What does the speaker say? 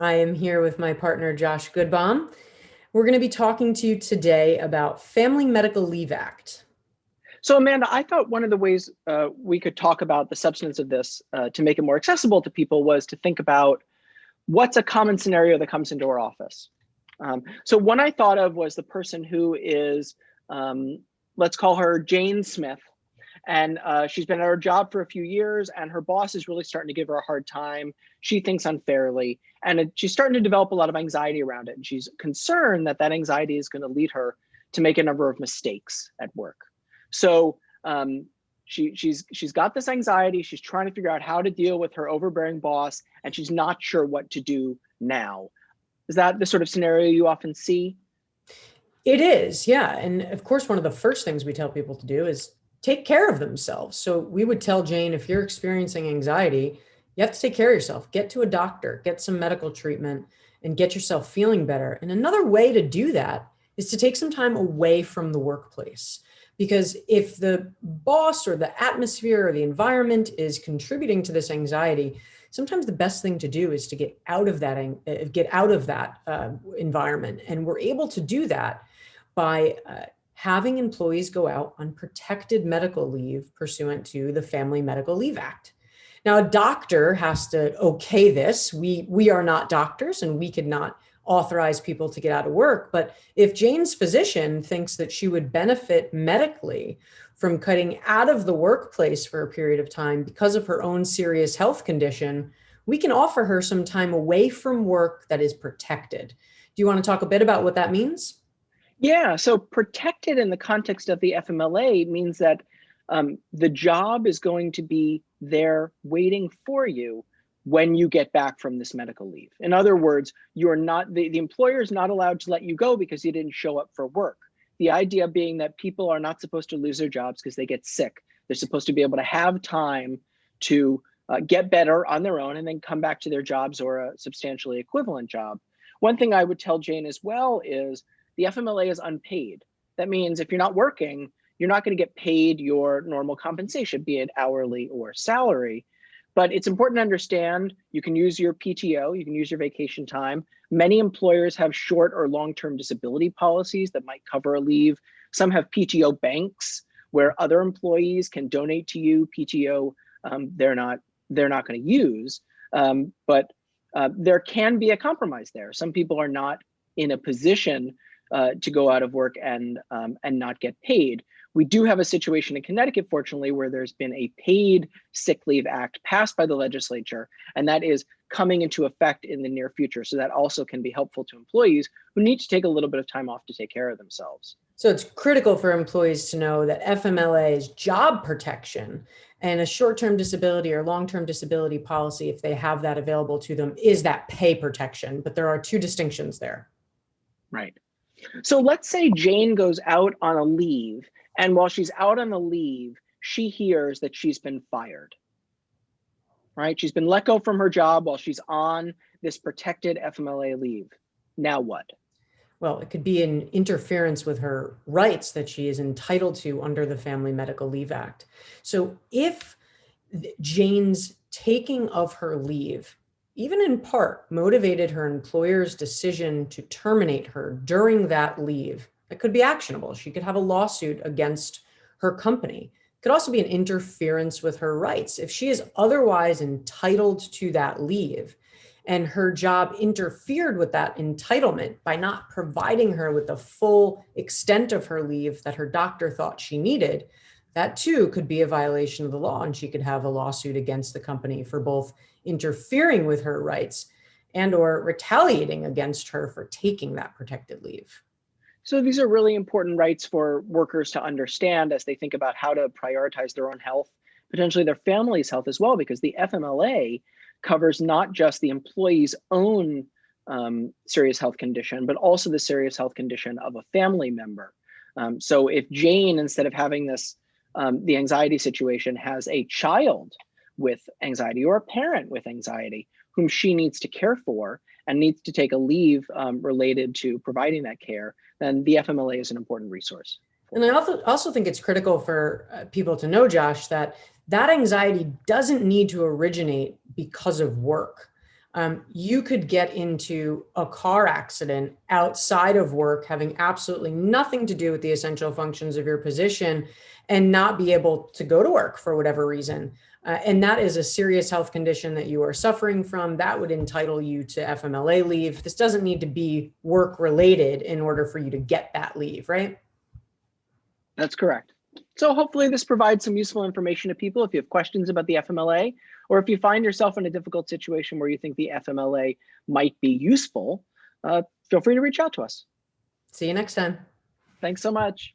I am here with my partner, Josh Goodbaum. We're going to be talking to you today about Family Medical Leave Act. So, Amanda, I thought one of the ways we could talk about the substance of this to make it more accessible to people was to think about what's a common scenario that comes into our office. So one I thought of was the person who is, let's call her Jane Smith. And she's been at her job for a few years and her boss is really starting to give her a hard time. She thinks unfairly, and she's starting to develop a lot of anxiety around it. And she's concerned that that anxiety is going to lead her to make a number of mistakes at work. So she's got this anxiety. She's trying to figure out how to deal with her overbearing boss, and she's not sure what to do now. Is that the sort of scenario you often see? It is, yeah. And of course, one of the first things we tell people to do is take care of themselves. So we would tell Jane, if you're experiencing anxiety, you have to take care of yourself. Get to a doctor, get some medical treatment, and get yourself feeling better. And another way to do that is to take some time away from the workplace. Because if the boss or the atmosphere or the environment is contributing to this anxiety, sometimes the best thing to do is to get out of that environment. And we're able to do that by having employees go out on protected medical leave pursuant to the Family Medical Leave Act. Now, a doctor has to okay this. We are not doctors, and we could not authorize people to get out of work. But if Jane's physician thinks that she would benefit medically from cutting out of the workplace for a period of time because of her own serious health condition, we can offer her some time away from work that is protected. Do you want to talk a bit about what that means? Yeah, so protected in the context of the FMLA means that the job is going to be there waiting for you when you get back from this medical leave. In other words, you're not the employer is not allowed to let you go because you didn't show up for work. The idea being that people are not supposed to lose their jobs because they get sick. They're supposed to be able to have time to get better on their own and then come back to their jobs or a substantially equivalent job. One thing I would tell Jane as well is the FMLA is unpaid. That means if you're not working, you're not going to get paid your normal compensation, be it hourly or salary. But it's important to understand you can use your PTO, you can use your vacation time. Many employers have short or long-term disability policies that might cover a leave. Some have PTO banks where other employees can donate to you PTO they're not going to use. But there can be a compromise there. Some people are not in a position to go out of work and not get paid. We do have a situation in Connecticut, fortunately, where there's been a paid sick leave act passed by the legislature, and that is coming into effect in the near future. So that also can be helpful to employees who need to take a little bit of time off to take care of themselves. So it's critical for employees to know that FMLA is job protection, and a short-term disability or long-term disability policy, if they have that available to them, is that pay protection. But there are two distinctions there. Right. So let's say Jane goes out on a leave, and while she's out on the leave, she hears that she's been fired. Right? She's been let go from her job while she's on this protected FMLA leave. Now what? Well, it could be an interference with her rights that she is entitled to under the Family Medical Leave Act. So if Jane's taking of her leave, even in part, motivated her employer's decision to terminate her during that leave, that could be actionable. She could have a lawsuit against her company. It could also be an interference with her rights. If she is otherwise entitled to that leave, and her job interfered with that entitlement by not providing her with the full extent of her leave that her doctor thought she needed, that too could be a violation of the law, and she could have a lawsuit against the company for both interfering with her rights and or retaliating against her for taking that protected leave. So these are really important rights for workers to understand as they think about how to prioritize their own health, potentially their family's health as well, because the FMLA covers not just the employee's own serious health condition, but also the serious health condition of a family member. So if Jane, instead of having this, the anxiety situation, has a child with anxiety or a parent with anxiety whom she needs to care for and needs to take a leave related to providing that care, then the FMLA is an important resource. And I also think it's critical for people to know, Josh, that anxiety doesn't need to originate because of work. You could get into a car accident outside of work, having absolutely nothing to do with the essential functions of your position, and not be able to go to work for whatever reason. And that is a serious health condition that you are suffering from. That would entitle you to FMLA leave. This doesn't need to be work related in order for you to get that leave, right? That's correct. So hopefully this provides some useful information to people. If you have questions about the FMLA, or if you find yourself in a difficult situation where you think the FMLA might be useful, feel free to reach out to us. See you next time. Thanks so much.